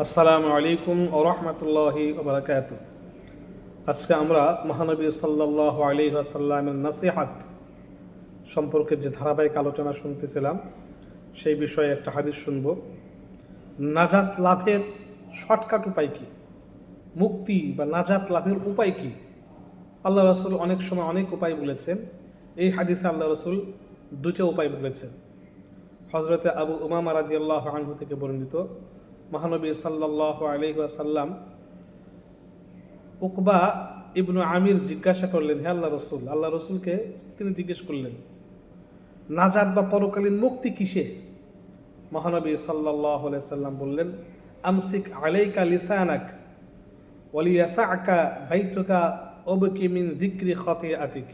আসসালামু আলাইকুম ওয়া রাহমাতুল্লাহি ওয়া বারাকাতুহু। আজকে আমরা মহানবী সাল্লাল্লাহু আলাইহি ওয়াসাল্লামের নসিহত সম্পর্কে যে ধারাবাহিক আলোচনা শুনতেছিলাম সেই বিষয়ে একটা হাদিস শুনব। নাজাত লাভের শর্টকাট উপায় কি, মুক্তি বা নাজাত লাভের উপায় কি? আল্লাহ রাসূল অনেক সময় অনেক উপায় বলেছেন। এই হাদিসে আল্লাহ রাসূল দুটো উপায় বলেছেন। হযরতে আবু উমামা রাদিয়াল্লাহু আনহু থেকে বর্ণিত, মহানবী সাল্লাল্লাহু আলাইহি ওয়াসাল্লাম উকবা ইবনু আমির জিজ্ঞাসা করলেন, হে আল্লাহ রসুল, আল্লাহ রসুলকে তিনি জিজ্ঞেস করলেন নাজাত বা পরকালীন মুক্তি কিসে? মহানবী সাল্লাল্লাহু আলাইহি সাল্লাম বললেন, আমসিক আলাইকা লিসানাক ওয়ালিয়াসাকা বাইতুকা ওয়াবকি মিন যিকরি খাতিআতিক।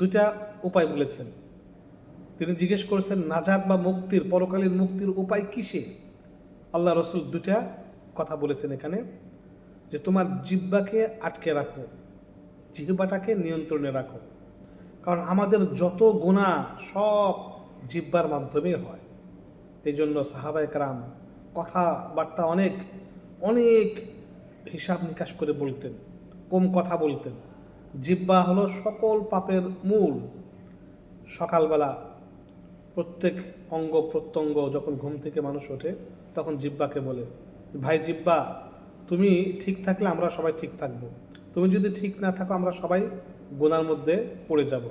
দুটা উপায় বলেছেন। তিনি জিজ্ঞেস করেছেন নাজাত বা মুক্তির, পরকালীন মুক্তির উপায় কিসে? আল্লাহ রসুল দুটা কথা বলেছেন এখানে, যে তোমার জিহ্বাকে আটকে রাখো, জিহ্বাটাকে নিয়ন্ত্রণে রাখো। কারণ আমাদের যত গুনাহ সব জিহ্বার মাধ্যমে হয়। এই জন্য সাহাবায়ে কেরাম কথাবার্তা অনেক অনেক হিসাব নিকাশ করে বলতেন, কম কথা বলতেন। জিহ্বা হলো সকল পাপের মূল। সকালবেলা প্রত্যেক অঙ্গ প্রত্যঙ্গ যখন ঘুম থেকে মানুষ ওঠে তখন জিহ্বাকে বলে, ভাই জিহ্বা, তুমি ঠিক থাকলে আমরা সবাই ঠিক থাকব, তুমি যদি ঠিক না থাকো আমরা সবাই গুনার মধ্যে পড়ে যাব,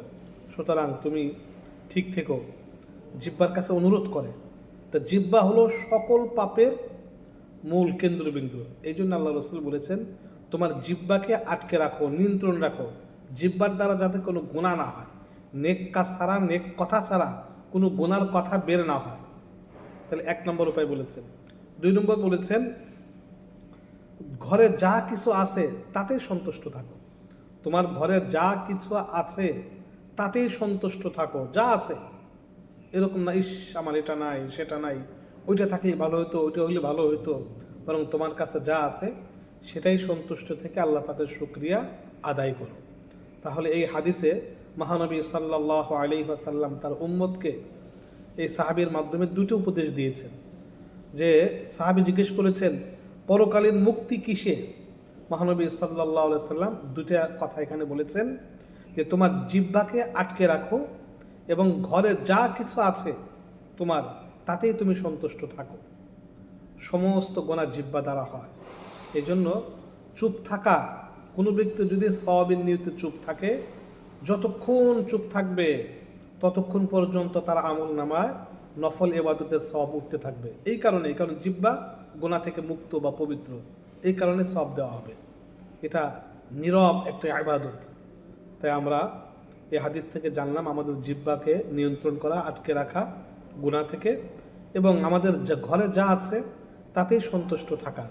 সুতরাং তুমি ঠিক থেকো। জিহ্বার কাছে অনুরোধ করে। তা জিহ্বা হলো সকল পাপের মূল কেন্দ্রবিন্দু। এই জন্য আল্লাহ রসুল বলেছেন তোমার জিহ্বাকে আটকে রাখো, নিয়ন্ত্রণ রাখো, জিহ্বার দ্বারা যাতে কোনো গুনাহ না হয়, নেক কাজ ছাড়া, নেক কথা ছাড়া কোনো গুনার কথা বের না হয়। তাহলে এক নম্বর উপায় বলেছেন। দুই নম্বর বলেছেন ঘরে যা কিছু আছে তাতেই সন্তুষ্ট থাকো। তোমার ঘরে যা কিছু আছে তাতেই সন্তুষ্ট থাকো। যা আছে, এরকম না ইস আমার এটা নাই সেটা নাই, ওইটা থাকলে ভালো হতো, ওইটা হইলে ভালো হইতো। বরং তোমার কাছে যা আছে সেটাই সন্তুষ্ট থেকে আল্লাহ পাকের শুকরিয়া আদায় করো। তাহলে এই হাদিসে মহানবী সাল্লাল্লাহু আলাইহি ওয়াসাল্লাম তার উম্মতকে এই সাহাবীর মাধ্যমে দুটো উপদেশ দিয়েছেন। যে সাহাবী জিজ্ঞেস করেছেন পরকালীন মুক্তি কিসে? মহানবী সাল্লাল্লাহু আলাইহি সাল্লাম দুটা কথা এখানে বলেছেন, যে তোমার জিহ্বাকে আটকে রাখো এবং ঘরে যা কিছু আছে তোমার তাতেই তুমি সন্তুষ্ট থাকো। সমস্ত গুনাহ জিহ্বা দ্বারা হয়। এই জন্য চুপ থাকা, কোনো ব্যক্তি যদি সওয়াবের নিয়তে চুপ থাকে, যতক্ষণ চুপ থাকবে ততক্ষণ পর্যন্ত তার আমল নামায় নফল ইবাদতের সওয়াব উঠতে থাকবে। এই কারণে জিহ্বা গুনাহ থেকে মুক্ত বা পবিত্র, এই কারণে সওয়াব দেওয়া হবে। এটা নীরব একটা ইবাদত। তাই আমরা এই হাদিস থেকে জানলাম আমাদের জিহ্বাকে নিয়ন্ত্রণ করা, আটকে রাখা গুনাহ থেকে, এবং আমাদের ঘরে যা আছে তাতেই সন্তুষ্ট থাকা।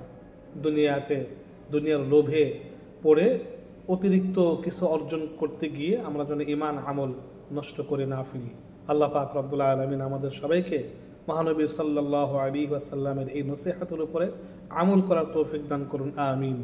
দুনিয়ার লোভে পড়ে অতিরিক্ত কিছু অর্জন করতে গিয়ে আমরা যেন ঈমান আমল নষ্ট করে না ফেলি। আল্লাহ পাক রব্বুল আলামিন আমাদের সবাইকে মহানবী সাল্লাল্লাহু আলাইহি ওয়াসাল্লামের এই নসিহতের উপরে আমল করার তৌফিক দান করুন। আমিন।